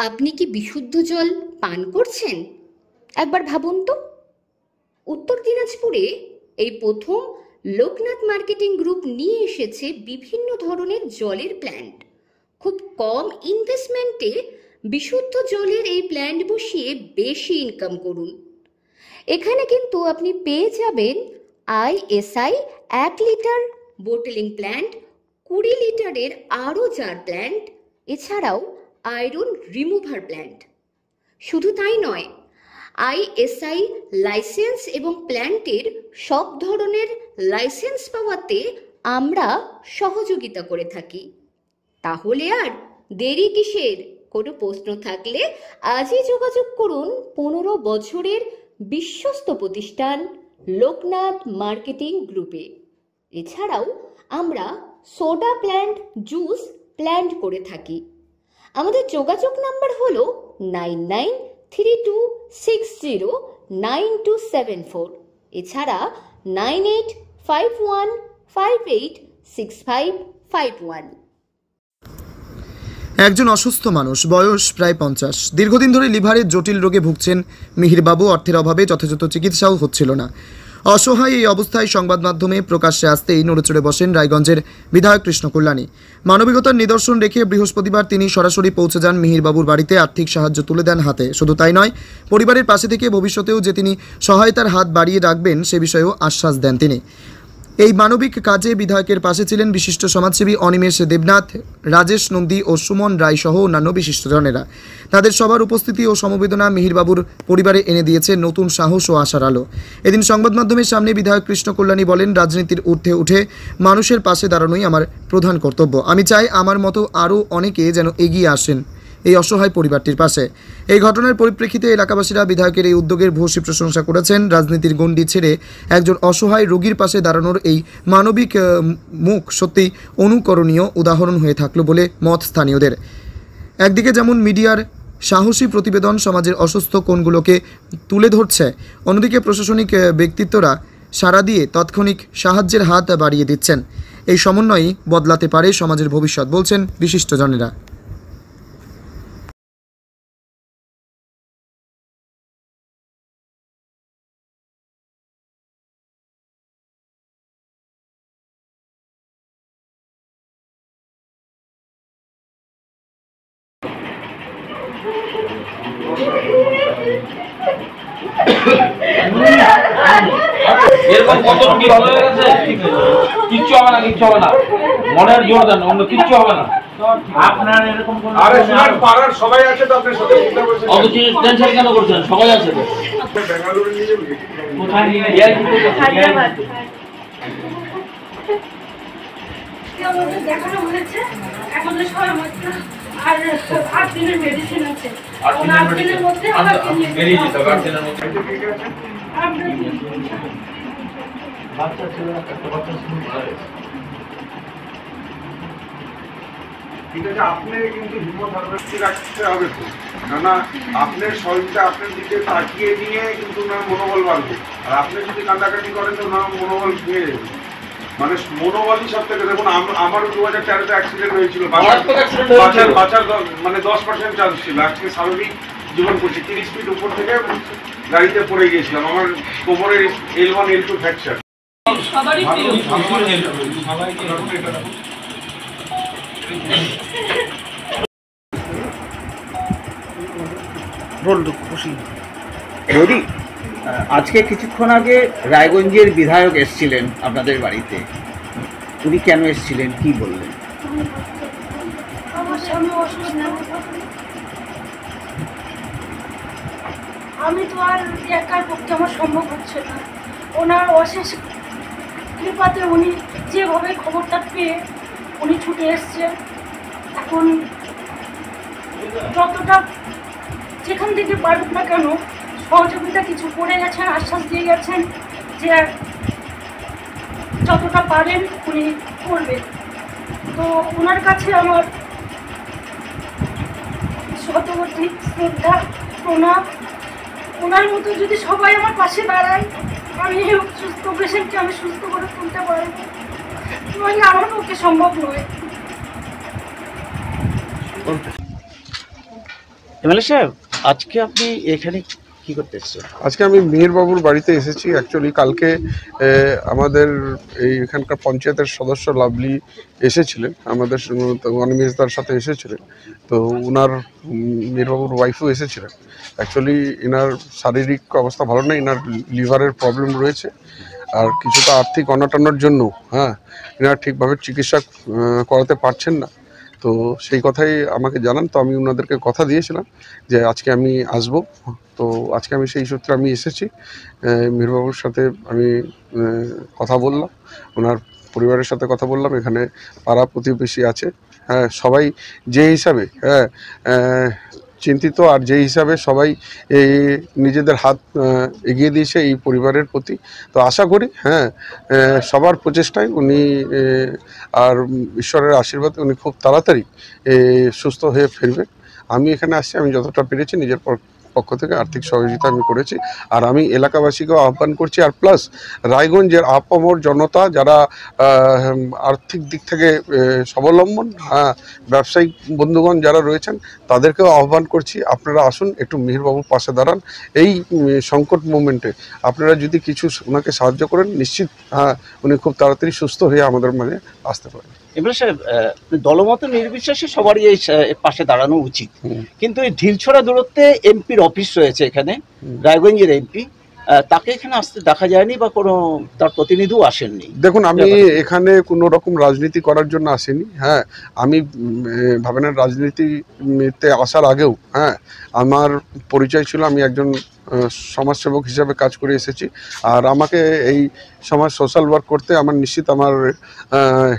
আপনি কি বিশুদ্ধ জল পান করছেন? একবার ভাবুন তো। উত্তর দিনাজপুরে এই প্রথম লোকনাথ মার্কেটিং গ্রুপ নিয়ে এসেছে বিভিন্ন ধরনের জলের প্ল্যান্ট। খুব কম ইনভেস্টমেন্টে বিশুদ্ধ জলের এই প্ল্যান্ট বসিয়ে বেশি ইনকাম করুন। এখানে কিন্তু আপনি পেয়ে যাবেন ISI 1 লিটার বোটলিং প্ল্যান্ট, 20 লিটারের আরও জার প্ল্যান্ট, এছাড়াও আয়রন রিমুভার প্ল্যান্ট। শুধু তাই নয়, ISI লাইসেন্স এবং প্ল্যান্টের সব ধরনের লাইসেন্স পাওয়াতে আমরা সহযোগিতা করে থাকি। তাহলে আর দেরি কিসের? কোনো প্রশ্ন থাকলে আজই যোগাযোগ করুন 15 বছরের বিশ্বস্ত প্রতিষ্ঠান লোকনাথ মার্কেটিং গ্রুপে। এছাড়াও আমরা সোডা প্ল্যান্ট, জুস প্ল্যান্ট করে থাকি। আমাদের যোগাযোগ নাম্বার হলো 9832609274, এছাড়া 9851586551। একজন অসুস্থ মানুষ, বয়স প্রায় 50, দীর্ঘদিন ধরে লিভারের জটিল রোগে ভুগছেন মিহিরবাবু। অর্থের অভাবে যথাযথ চিকিৎসাও হচ্ছিল না। অসহায় এই অবস্থায় সংবাদ মাধ্যমে প্রকাশ্যে আসতেই নড়েচড়ে বসেন রায়গঞ্জের বিধায়ক কৃষ্ণ কল্যাণী। মানবিকতার নিদর্শন রেখে বৃহস্পতিবার তিনি সরাসরি পৌঁছে যান মিহিরবাবুর বাড়িতে, আর্থিক সাহায্য তুলে দেন হাতে। শুধু তাই নয়, পরিবারের পাশে থেকে ভবিষ্যতেও যে তিনি সহায়তার হাত বাড়িয়ে রাখবেন সে বিষয়েও আশ্বাস দেন তিনি। এই মানবিক কাজে বিধায়কের পাশে ছিলেন বিশিষ্ট সমাজসেবী অনিমেষ দেবনাথ, রাজেশ নন্দী ও সুমন রায় সহ অন্যান্য বিশিষ্টজনেরা। তাদের সবার উপস্থিতি ও সমবেদনা মিহিরবাবুর পরিবারে এনে দিয়েছে নতুন সাহস ও আশার আলো। এদিন সংবাদ মাধ্যমের সামনে বিধায়ক কৃষ্ণ কল্যাণী বলেন, রাজনীতির ঊর্ধ্বে উঠে মানুষের পাশে দাঁড়ানোই আমার প্রধান কর্তব্য। আমি চাই আমার মতো আরও অনেকে যেন এগিয়ে আসেন এই অসহায় পরিবারটির পাশে। এই ঘটনার পরিপ্রেক্ষিতে এলাকাবাসীরা বিধায়কের এই উদ্যোগের ভূয়সী প্রশংসা করেছেন। রাজনীতির গণ্ডি ছেড়ে একজন অসহায় রোগীর পাশে দাঁড়ানোর এই মানবিক মুখ সত্যি অনুকরণীয় উদাহরণ হয়ে থাকলো বলে মত স্থানীয়দের। একদিকে যেমন মিডিয়ার সাহসী প্রতিবেদন সমাজের অসুস্থ কোণগুলোকে তুলে ধরছে, অন্যদিকে প্রশাসনিক ব্যক্তিত্বরা সাড়া দিয়ে তাৎক্ষণিক সাহায্যের হাত বাড়িয়ে দিচ্ছেন। এই সমন্বয়ই বদলাতে পারে সমাজের ভবিষ্যৎ, বলছেন বিশিষ্টজনেরা। এরকম কত রুগী ভালো হয়ে গেছে, কিচ্ছু হবে না, কিচ্ছু হবে না, মনের জোর দেন, অন্য কিচ্ছু হবে না। আপনার এরকম কোন আরে শুনুন, পাড়ার সবাই আছে তো, আপনি সাথে চিন্তা করছেন, অত টেনশন কেন করছেন? সবাই আছে তো। বেঙ্গালুরু নিয়ে যাবেন কোথায় নিয়ে হায়দ্রাবাদ দেখানো হয়েছে। এখন সবাই আর 8 দিনের মেডিসিন আছে, 8 দিনের মধ্যে বেরিয়ে যেতে হবে। 8 দিনের মধ্যে বাচ্চা ছিল, একটা বাচ্চা শুরু করে। ঠিক আছে, আপনি কিন্তু হিম্মত রাখতে হবে তো, না আপনার শরীরটা আপনার দিকে তাকিয়ে নিয়ে কিন্তু ওনার মনোবল বাড়বে। আর আপনি যদি কান্দাকাটি করেন তো ওনার মনোবল ভেঙে যাবে। মানে মনোবলই সব থেকে, দেখুন আমারও 2013-তে অ্যাক্সিডেন্ট হয়েছিল, বাঁচার মানে 10% চান্স ছিল। আজকে স্বাভাবিক জীবন করছি, 30 ফিট উপর থেকে গাড়িতে পড়ে গিয়েছিলাম, আমার কোমরের L1 L2 ফ্র্যাকচার। যদি আজকে কিছুক্ষণ আগে রায়গঞ্জের বিধায়ক এসেছিলেন আপনাদের বাড়িতে, উনি কেন এসেছিলেন, কি বললেন? আমার স্বামী অসুস্থ, আমি তো আর একার পক্ষে আমার সম্ভব হচ্ছে না। ওনার অশেষ কৃপাতে উনি যেভাবে খবরটা পেয়ে উনি ছুটে এসছেন। এখন যতটা যেখান থেকে পারুক না কেন সহযোগিতা কিছু করে গেছেন, আশ্বাস দিয়ে গেছেন যে যতটা পারেন উনি করবেন। তো ওনার কাছে আমার শতবর্তী শ্রদ্ধা, প্রণাম। ওনার মতো যদি সবাই আমার পাশে দাঁড়ায়, আমি সুস্থ পেশেন্টকে আমি সুস্থ করে তুলতে পারবো, নইলে আমার পক্ষে সম্ভব নয়। এমএলএ সাহেব, আজকে আপনি এখানে কি করতে এসেছেন? আজকে আমি মিহিরবাবুর বাড়িতে এসেছি। অ্যাকচুয়ালি কালকে আমাদের এখানকার পঞ্চায়েতের সদস্য লাভলি এসেছিলেন, আমাদের অনিমেষদার সাথে এসেছিলেন। তো ওনার মিহিরবাবুর ওয়াইফও এসেছিলেন। অ্যাকচুয়ালি এনার শারীরিক অবস্থা ভালো নেই, এনার লিভারের প্রবলেম রয়েছে, আর কিছুটা আর্থিক অনটনের জন্য এনারা ঠিকভাবে চিকিৎসা করাতে পারছেন না। তো সেই কথাই আমাকে জানান। তো আমি ওনাদেরকে কথা দিয়েছিলাম যে আজকে আমি আসব। তো আজকে আমি সেই সূত্রে আমি এসেছি। মিহিরবাবুর সাথে আমি কথা বললাম, ওনার পরিবারের সাথে কথা বললাম। এখানে পাড়া প্রতিবেশী আছে, সবাই যে হিসাবে চিন্তিত, আর যে হিসাবে সবাই নিজেদের হাত এগিয়ে দিয়েছে এই পরিবারের প্রতি। তো আশা করি সবার প্রচেষ্টায় উনি আর ঈশ্বরের আশীর্বাদে উনি খুব তাড়াতাড়ি সুস্থ হয়ে ফিরবেন। আমি এখানে আসছি, আমি যতটা পেরেছি নিজের পক্ষ থেকে আর্থিক সহযোগিতা আমি করেছি। আর আমি এলাকাবাসীকেও আহ্বান করছি, আর প্লাস রায়গঞ্জের আপামর জনতা যারা আর্থিক দিক থেকে স্বাবলম্বন, ব্যবসায়িক বন্ধুগণ যারা রয়েছেন, তাদেরকেও আহ্বান করছি আপনারা আসুন, একটু মিহিরবাবুর পাশে দাঁড়ান। এই সংকট মোমেন্টে আপনারা যদি কিছু ওনাকে সাহায্য করেন, নিশ্চিত উনি খুব তাড়াতাড়ি সুস্থ হয়ে আমাদের মাঝে আসতে পারেন। এমএলএ সাহেব, দলমত নির্বিশেষে সবারই এই পাশে দাঁড়ানো উচিত, কিন্তু এই ঢিলছড়া দূরত্বে এমপির অফিস রয়েছে এখানে, রায়গঞ্জের এমপি, তাকে এখানে আসতে দেখা যায়নি বা কোনো তার প্রতিনিধিও আসেননি। দেখুন, আমি এখানে কোনো রকম রাজনীতি করার জন্য আসিনি। আমি ভাবেন রাজনীতিতে আসার আগেও আমার পরিচয় ছিল, আমি একজন সমাজসেবক হিসাবে কাজ করে এসেছি। আর আমাকে এই সমাজ সোশ্যাল ওয়ার্ক করতে আমার নিশ্চিত আমার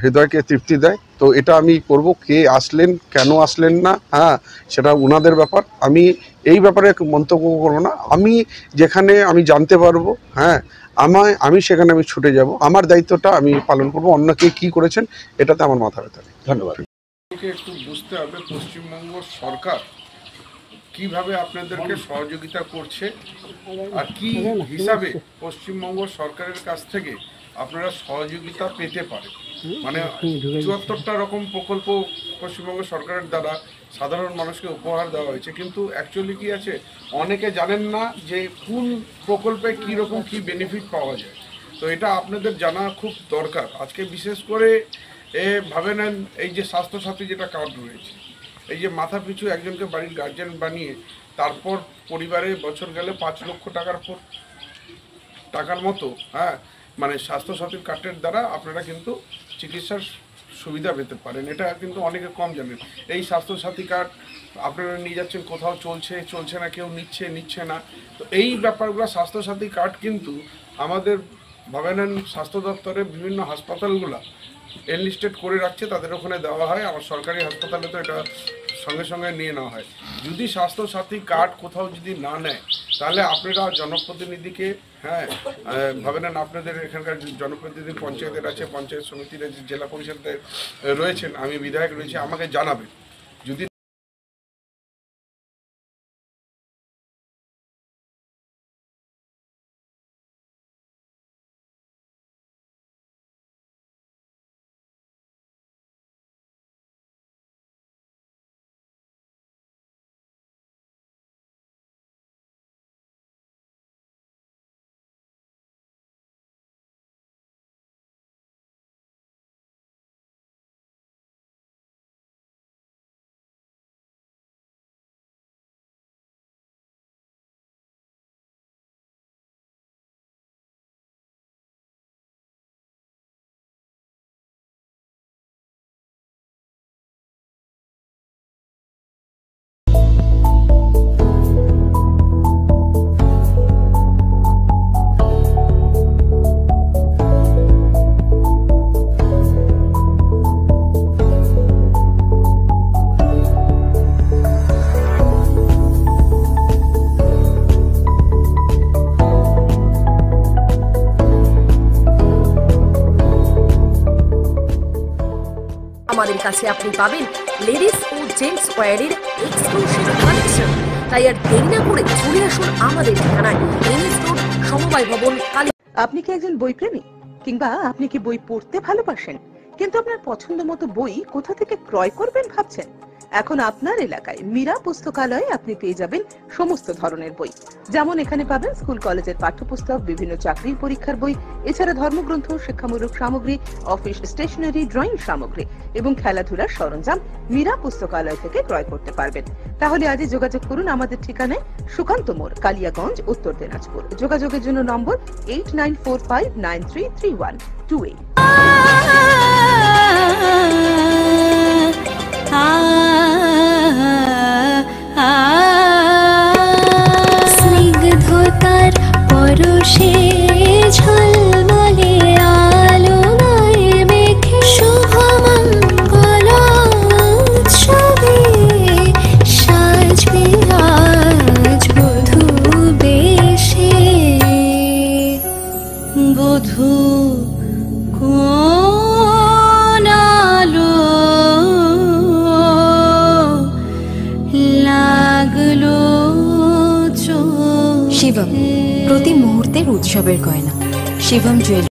হৃদয়কে তৃপ্তি দেয়। তো এটা আমি করব। কে আসলেন, কেন আসলেন না, সেটা ওনাদের ব্যাপার। আমি এই ব্যাপারে মন্তব্য করবো না। আমি যেখানে আমি জানতে পারবো আমি সেখানে আমি ছুটে যাব। আমার দায়িত্বটা আমি পালন করব। অন্য কে কী করেছেন এটাতে আমার মাথা ব্যথা নেই। ধন্যবাদ। একটু বুঝতে হবে পশ্চিমবঙ্গ সরকার কিভাবে আপনাদেরকে সহযোগিতা করছে, আর কি হিসাবে পশ্চিমবঙ্গ সরকারের কাছ থেকে আপনারা সহযোগিতা পেতে পারেন। মানে ৭৪টা রকম প্রকল্প পশ্চিমবঙ্গ সরকারের দ্বারা সাধারণ মানুষকে উপহার দেওয়া হয়েছে, কিন্তু অ্যাকচুয়ালি কি আছে অনেকে জানেন না যে কোন প্রকল্পে কীরকম কী বেনিফিট পাওয়া যায়। তো এটা আপনাদের জানা খুব দরকার। আজকে বিশেষ করে ভাবে নেন এই যে স্বাস্থ্যসাথী যেটা কার্ড রয়েছে, এই যে মাথা পিছু একজনকে বাড়ির গার্জেন বানিয়ে তারপর পরিবারে বছর গেলে ৫ লক্ষ টাকার মতো মানে স্বাস্থ্যসাথীর কার্ডের দ্বারা আপনারা কিন্তু চিকিৎসার সুবিধা পেতে পারেন। এটা কিন্তু অনেকে কম জানেন। এই স্বাস্থ্যসাথী কার্ড আপনারা নিয়ে যাচ্ছেন, কোথাও চলছে না, কেউ নিচ্ছে না। তো এই ব্যাপারগুলো স্বাস্থ্যসাথী কার্ড কিন্তু আমাদের ভাবে নেন স্বাস্থ্য দপ্তরের বিভিন্ন হাসপাতালগুলো এনলিস্টেড করে রাখছে, তাদের ওখানে দেওয়া হয়। আমার সরকারি হাসপাতালে তো এটা সঙ্গে সঙ্গে নিয়ে নেওয়া হয়। যদি স্বাস্থ্যসাথী কার্ড কোথাও যদি না নেয়, তাহলে আপনারা জনপ্রতিনিধিকে ভাবে নেন আপনাদের এখানকার জনপ্রতিনিধি পঞ্চায়েতের আছে, পঞ্চায়েত সমিতির আছে, জেলা পরিষদের রয়েছেন, আমি বিধায়ক রয়েছে, আমাকে জানাবেন। যদি আমাদের কাছে আপনি পাবেন লেডিস ও জেন্টস ওয়্যারের এক্সক্লুসিভ কালেকশন। তাই আর দেরি না করে চলে আসুন আমাদের ঠিকানায়, এনএস রোড, সমবায় ভবন, কালী। আপনি কি একজন বই প্রেমী, কিংবা আপনি কি বই পড়তে ভালোবাসেন, কিন্তু আপনার পছন্দ মতো বই কোথা থেকে ক্রয় করবেন ভাবছেন? এখন আপনার এলাকায় মীরা পুস্তকালয়ে আপনি পেয়ে যাবেন সমস্ত ধরনের বই, যেমন এখানে পাবেন স্কুল কলেজের পাঠ্যপুস্তক, বিভিন্ন চাকরির পরীক্ষার বই, এছাড়া ধর্মগ্রন্থ, শিক্ষামূলক সামগ্রী, অফিস স্টেশনারি, ড্রয়িং সামগ্রী এবং খেলাধুলার সরঞ্জাম মীরা পুস্তকালয় থেকে ক্রয় করতে পারবেন। তাহলে আজই যোগাযোগ করুন আমাদের ঠিকানায় সুকান্ত মোড়, কালিয়াগঞ্জ, উত্তর দিনাজপুর। যোগাযোগের জন্য নম্বর 8945933128। স্নিগ্ধতার পরশে ঝলমলে আলোয় মেখে শুভমঙ্গল উৎসবে সাজবে আজ বধূ বেশে। বধূ কোন আলো লাগলো চোখে। শিবম, প্রতি মুহূর্তের উৎসবের গয়না। শিবম জুয়েলার্স।